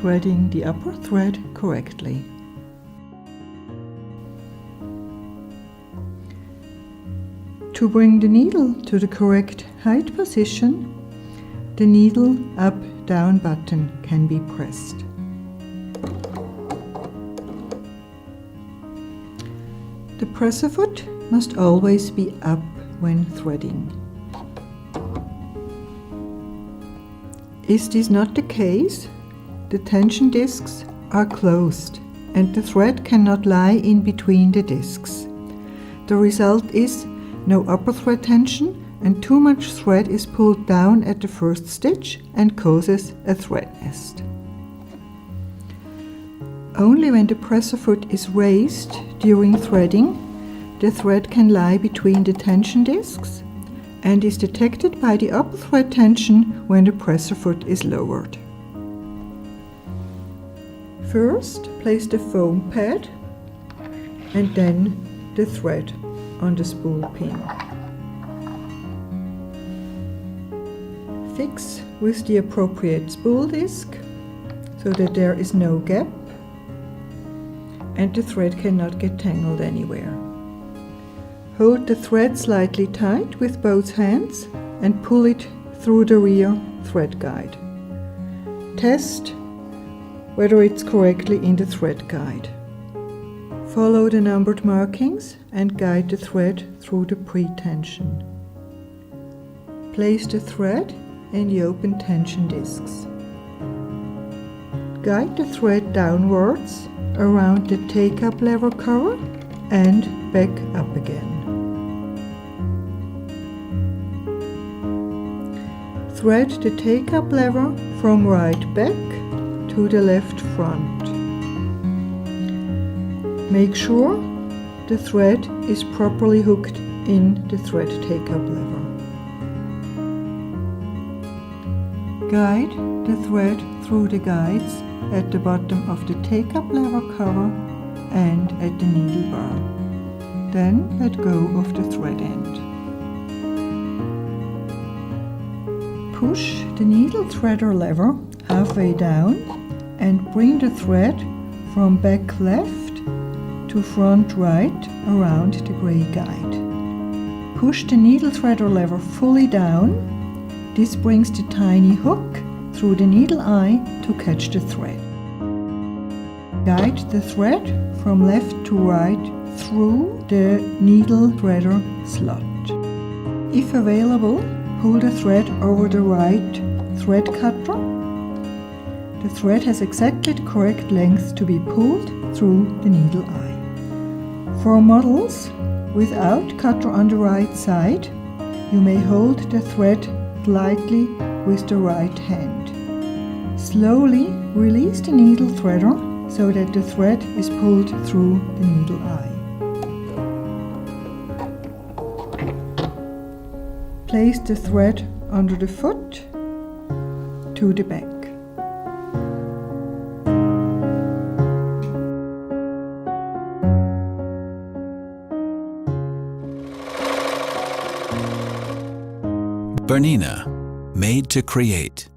threading the upper thread correctly. To bring the needle to the correct height position, the needle up-down button can be pressed. The presser foot must always be up when threading. Is this not the case, the tension discs are closed and the thread cannot lie in between the discs. The result is no upper thread tension and too much thread is pulled down at the first stitch and causes a thread nest. Only when the presser foot is raised during threading, the thread can lie between the tension discs and is detected by the upper thread tension when the presser foot is lowered. First, place the foam pad and then the thread on the spool pin. Fix with the appropriate spool disc so that there is no gap and the thread cannot get tangled anywhere. Hold the thread slightly tight with both hands and pull it through the rear thread guide. Test whether it's correctly in the thread guide. Follow the numbered markings and guide the thread through the pre-tension. Place the thread in the open tension discs. Guide the thread downwards around the take-up lever cover and back up again. Thread the take-up lever from right back to the left front. Make sure the thread is properly hooked in the thread take-up lever. Guide the thread through the guides at the bottom of the take-up lever cover and at the needle bar. Then let go of the thread end. Push the needle threader lever halfway down and bring the thread from back left to front right around the gray guide. Push the needle threader lever fully down. This brings the tiny hook through the needle eye to catch the thread. Guide the thread from left to right through the needle threader slot. If available, pull the thread over the right thread cutter. The thread has exactly the correct length to be pulled through the needle eye. For models without cutter on the right side, you may hold the thread lightly with the right hand. Slowly release the needle threader so that the thread is pulled through the needle eye. Place the thread under the foot to the back. BERNINA, made to create.